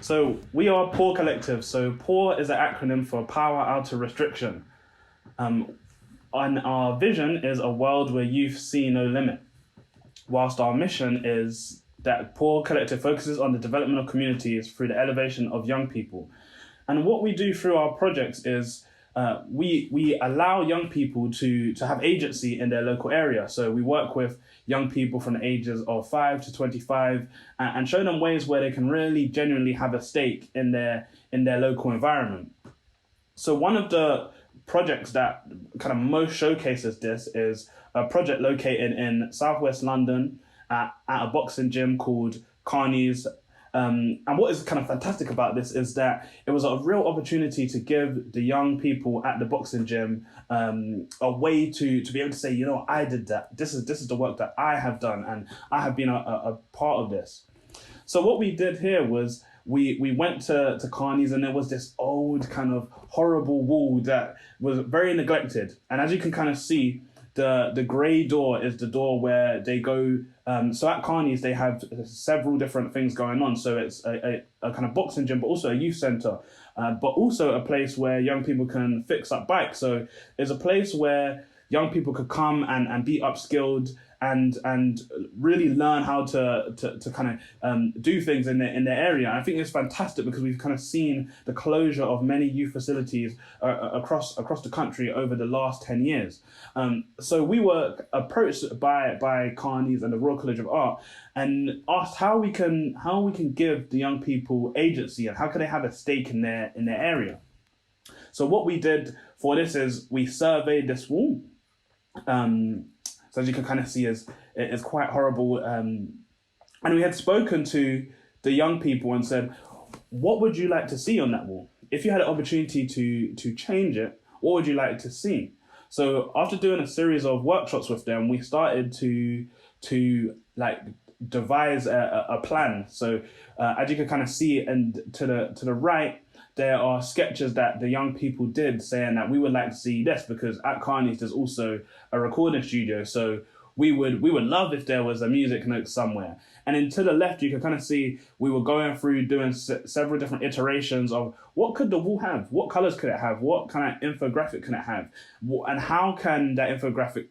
So we are POoR Collective. So POoR is an acronym for Power Out of Restriction. And our vision is a world where youth see no limit. Whilst our mission is that POoR Collective focuses on the development of communities through the elevation of young people. And what we do through our projects is we allow young people to have agency in their local area. So we work with young people from the ages of 5 to 25 and show them ways where they can really genuinely have a stake in their local environment. So one of the projects that kind of most showcases this is a project located in southwest London at a boxing gym called Carney's. And what is kind of fantastic about this is that it was a real opportunity to give the young people at the boxing gym a way to be able to say, I did that. This is the work that I have done, and I have been a part of this. So what we did here was we went to Carney's, and there was this old kind of horrible wall that was very neglected. And as you can kind of see, the grey door is the door where they go. So at Carney's, they have several different things going on. So it's a kind of boxing gym, but also a youth centre, but also a place where young people can fix up bikes. So it's a place where young people could come and be upskilled and really learn how to kind of do things in their area. And I think it's fantastic because we've kind of seen the closure of many youth facilities across the country over the last 10 years. So we were approached by Carney's and the Royal College of Art and asked how we can give the young people agency and how can they have a stake in their area. So what we did for this is we surveyed this wall. So as you can kind of see, it's quite horrible. And we had spoken to the young people and said, what would you like to see on that wall? If you had an opportunity to change it, what would you like to see? So after doing a series of workshops with them, we started to like devise a plan. So as you can kind of see, and to the right, there are sketches that the young people did saying that we would like to see this, because at Carney's there's also a recording studio. So we would love if there was a music note somewhere. And then to the left, you can kind of see we were going through doing several different iterations of what could the wall have? What colors could it have? What kind of infographic can it have? And how can that infographic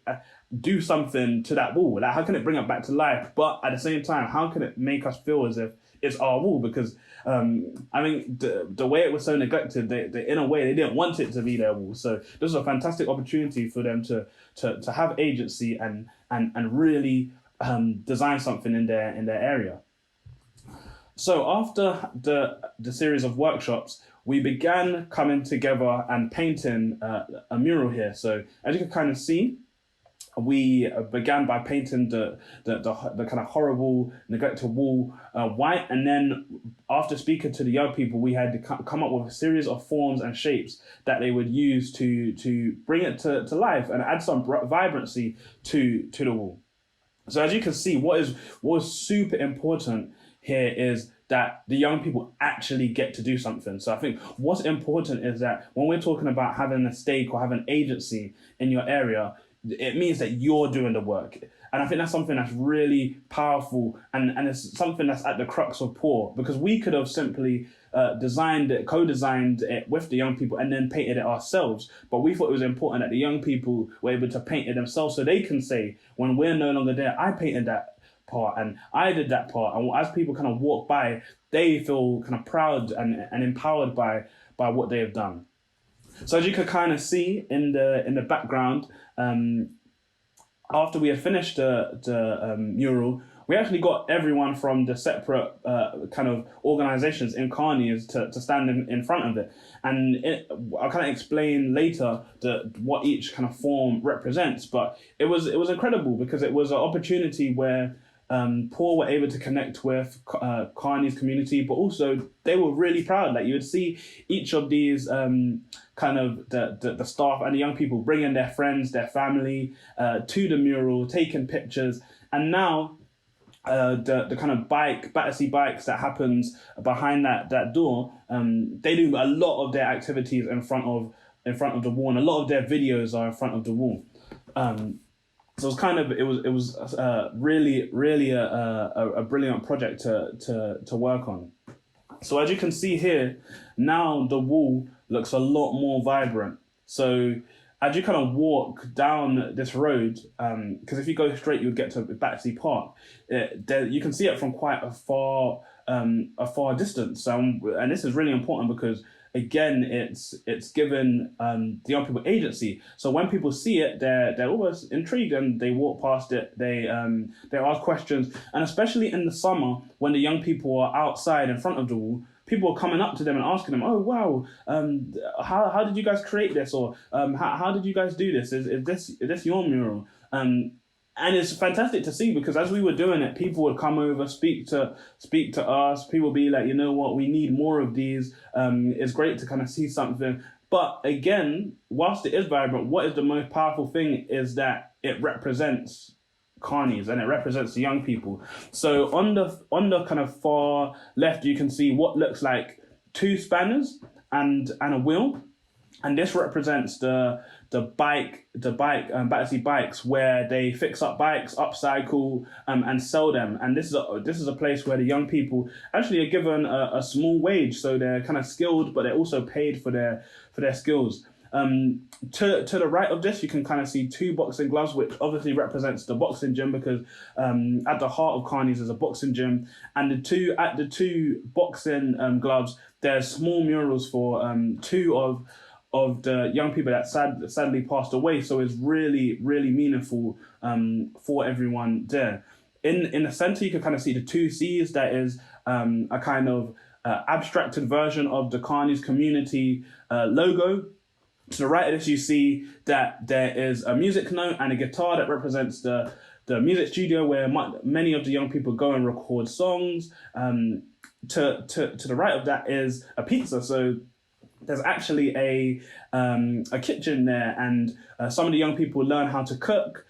do something to that wall? Like, how can it bring it back to life? But at the same time, how can it make us feel as if it's our wall? Because I mean, the way it was so neglected, they in a way they didn't want it to be their wall. So this was a fantastic opportunity for them to have agency and really design something in their area. So after the series of workshops, we began coming together and painting a mural here. So as you can kind of see, we began by painting the kind of horrible, neglected wall white, and then after speaking to the young people, we had to come up with a series of forms and shapes that they would use to bring it to life and add some vibrancy to the wall. So as you can see, what is super important here is that the young people actually get to do something. So I think what's important is that when we're talking about having a stake or having agency in your area, it means that you're doing the work. And I think that's something that's really powerful, and it's something that's at the crux of POoR, because we could have simply co-designed it with the young people and then painted it ourselves. But we thought it was important that the young people were able to paint it themselves, so they can say, when we're no longer there, I painted that part and I did that part. And as people kind of walk by, they feel kind of proud and empowered by what they have done. So as you could kind of see in the background, after we had finished the mural, we actually got everyone from the separate kind of organizations in Carney's to stand in front of it. And I'll kind of explain later what each kind of form represents. But it was incredible because it was an opportunity where POoR were able to connect with Carney's community, but also they were really proud. Like, you would see each of these kind of the staff and the young people bringing their friends, their family to the mural, taking pictures. And now the kind of Battersea bikes that happens behind that door, they do a lot of their activities in front of the wall, and a lot of their videos are in front of the wall. So it was really a brilliant project to work on. So as you can see here, now the wall looks a lot more vibrant. So as you kind of walk down this road, because if you go straight, you'd get to Battersea Park. You can see it from quite a far distance. And this is really important because, again, it's given the young people agency. So when people see it, they're always intrigued and they walk past it. They ask questions, and especially in the summer when the young people are outside in front of the wall, people are coming up to them and asking them, "Oh wow, how did you guys create this?" Or how did you guys do this? Is this your mural? And it's fantastic to see, because as we were doing it, people would come over, speak to us. People would be like, you know what, we need more of these. It's great to kind of see something. But again, whilst it is vibrant, what is the most powerful thing is that it represents Carneys and it represents the young people. So on the kind of far left, you can see what looks like two spanners and a wheel. And this represents the Battersea bikes, where they fix up bikes, upcycle, and sell them. And this is a place where the young people actually are given a small wage, so they're kind of skilled, but they're also paid for their skills. To the right of this, you can kind of see two boxing gloves, which obviously represents the boxing gym, because at the heart of Carney's is a boxing gym. And the two boxing gloves, there's small murals for two of the young people that sadly passed away. So it's really, really meaningful for everyone there. In the center, you can kind of see the two C's. That is a kind of abstracted version of the Carney's community logo. To the right of this, you see that there is a music note and a guitar that represents the music studio where many of the young people go and record songs. To the right of that is a pizza. So there's actually a kitchen there, and some of the young people learn how to cook.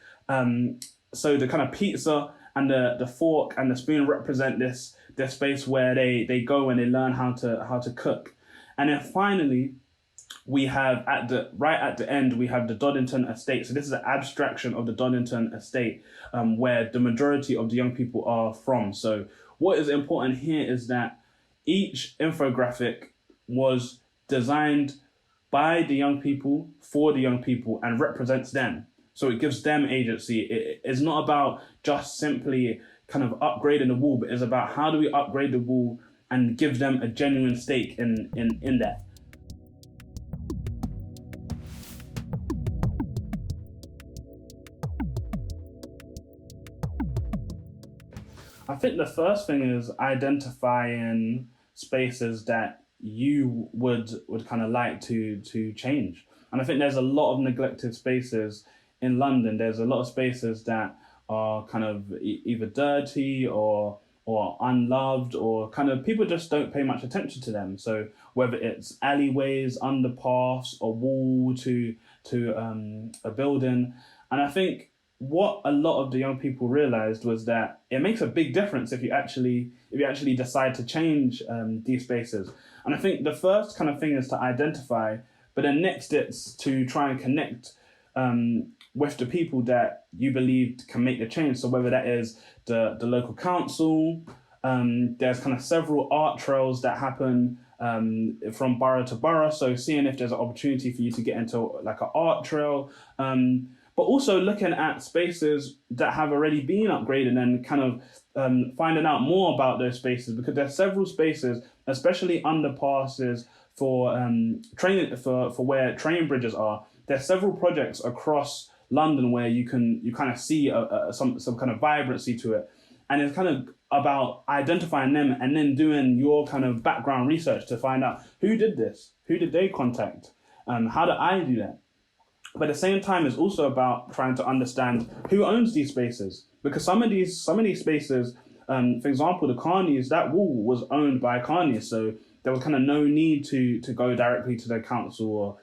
So the kind of pizza and the fork and the spoon represent this space where they go and they learn how to cook. And then finally, we have at the end, we have the Doddington Estate. So this is an abstraction of the Doddington Estate, where the majority of the young people are from. So what is important here is that each infographic was designed by the young people, for the young people, and represents them. So it gives them agency. It's not about just simply kind of upgrading the wall, but it's about how do we upgrade the wall and give them a genuine stake in that. I think the first thing is identifying spaces that you would kind of like to change. And I think there's a lot of neglected spaces in London. There's a lot of spaces that are kind of either dirty or unloved, or kind of people just don't pay much attention to them. So whether it's alleyways, underpaths, a wall to a building. And I think what a lot of the young people realized was that it makes a big difference if you actually decide to change these spaces. And I think the first kind of thing is to identify, but then next it's to try and connect with the people that you believe can make the change. So whether that is the local council, there's kind of several art trails that happen from borough to borough. So seeing if there's an opportunity for you to get into like an art trail, but also looking at spaces that have already been upgraded and kind of finding out more about those spaces, because there's several spaces, especially underpasses for where train bridges are. There's several projects across London where you kind of see some kind of vibrancy to it, and it's kind of about identifying them and then doing your kind of background research to find out who did this, who did they contact, how did I do that. But at the same time, it's also about trying to understand who owns these spaces, because some of these spaces, for example, the Carneys, that wall was owned by Carney, so there was kind of no need to go directly to the council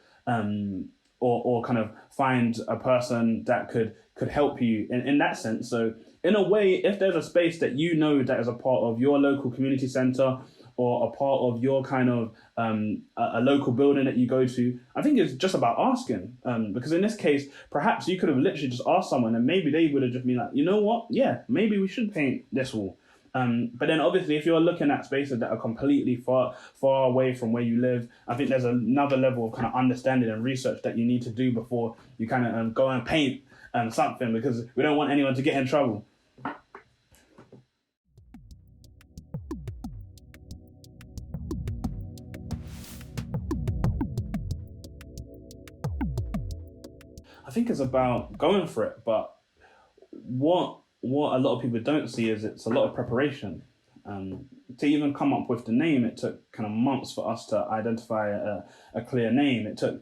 or kind of find a person that could help you in that sense. So in a way, if there's a space that you know that is a part of your local community centre or a part of your kind of a local building that you go to, I think it's just about asking. Because in this case, perhaps you could have literally just asked someone and maybe they would have just been like, you know what? Yeah, maybe we should paint this wall. But then obviously, if you're looking at spaces that are completely far away from where you live, I think there's another level of kind of understanding and research that you need to do before you kind of go and paint something, because we don't want anyone to get in trouble. I think it's about going for it, but what a lot of people don't see is it's a lot of preparation. To even come up with the name, it took kind of months for us to identify a clear name. It took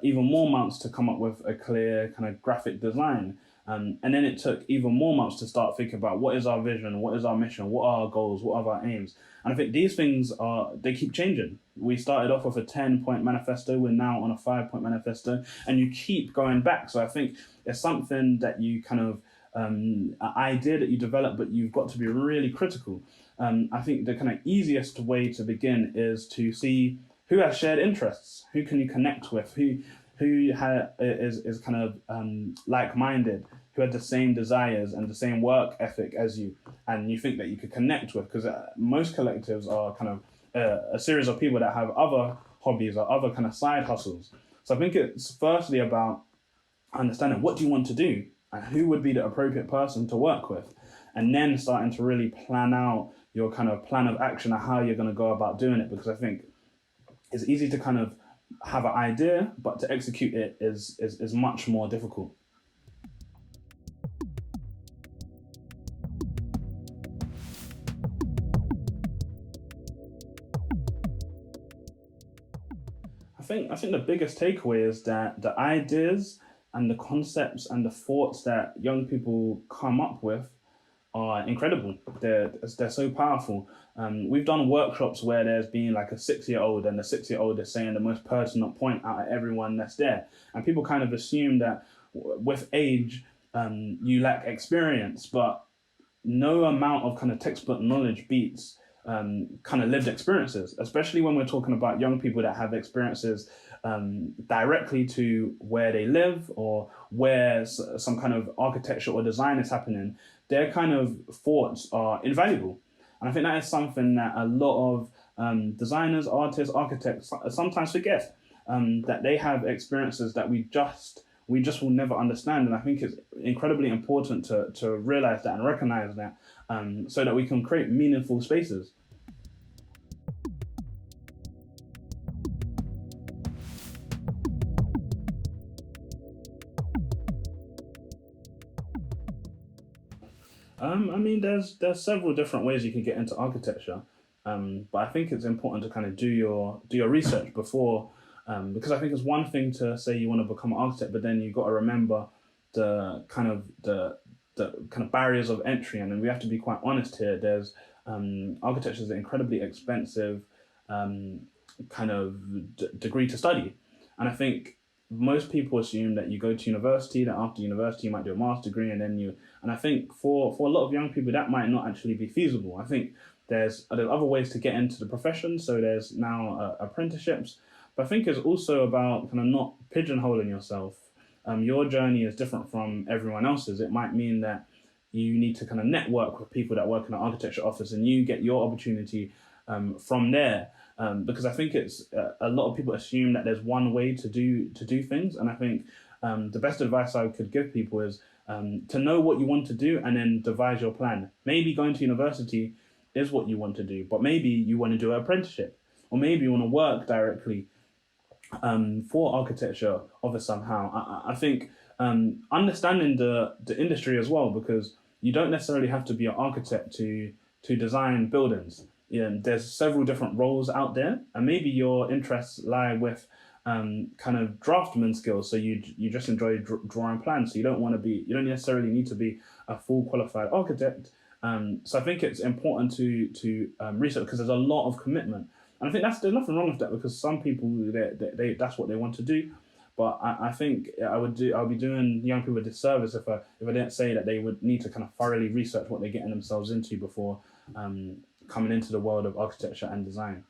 even more months to come up with a clear kind of graphic design. And then it took even more months to start thinking about what is our vision, what is our mission, what are our goals, what are our aims. And I think these things they keep changing. We started off with a 10-point manifesto, we're now on a 5-point manifesto, and you keep going back. So I think it's something that you kind of, an idea that you develop, but you've got to be really critical. I think the kind of easiest way to begin is to see who has shared interests, who can you connect with, who is kind of like-minded, who had the same desires and the same work ethic as you, and you think that you could connect with, because most collectives are kind of a series of people that have other hobbies or other kind of side hustles. So I think it's firstly about understanding what do you want to do and who would be the appropriate person to work with, and then starting to really plan out your kind of plan of action of how you're going to go about doing it, because I think it's easy to kind of have an idea, but to execute it is much more difficult. I think the biggest takeaway is that the ideas and the concepts and the thoughts that young people come up with are incredible. They're so powerful. We've done workshops where there's been like a 6-year-old, and the 6-year-old is saying the most pertinent point out of everyone that's there, and people kind of assume that with age you lack experience, but no amount of kind of textbook knowledge beats kind of lived experiences, especially when we're talking about young people that have experiences directly to where they live or where some kind of architecture or design is happening. Their kind of thoughts are invaluable. And I think that is something that a lot of designers, artists, architects sometimes forget, that they have experiences that we just will never understand. And I think it's incredibly important to realize that and recognize that, so that we can create meaningful spaces. I mean, there's several different ways you can get into architecture, but I think it's important to kind of do your research before, because I think it's one thing to say you want to become an architect, but then you've got to remember the kind of barriers of entry, and then we have to be quite honest here. There's architecture is an incredibly expensive kind of degree to study, and I think most people assume that you go to university, that after university you might do a master's degree, and I think for a lot of young people that might not actually be feasible. I think there's other ways to get into the profession, so there's now apprenticeships, but I think it's also about kind of not pigeonholing yourself. Your journey is different from everyone else's. It might mean that you need to kind of network with people that work in an architecture office, and you get your opportunity from there. Because I think it's a lot of people assume that there's one way to do things, and I think the best advice I could give people is to know what you want to do and then devise your plan. Maybe going to university is what you want to do, but maybe you want to do an apprenticeship, or maybe you want to work directly for architecture office somehow. I think understanding the industry as well, because you don't necessarily have to be an architect to design buildings. Yeah, there's several different roles out there, and maybe your interests lie with kind of draftsman skills. So you just enjoy drawing plans. So you don't necessarily need to be a full qualified architect. So I think it's important to research, because there's a lot of commitment, and I think there's nothing wrong with that, because some people they that's what they want to do. But I think I'll be doing young people a disservice if I didn't say that they would need to kind of thoroughly research what they're getting themselves into before coming into the world of architecture and design.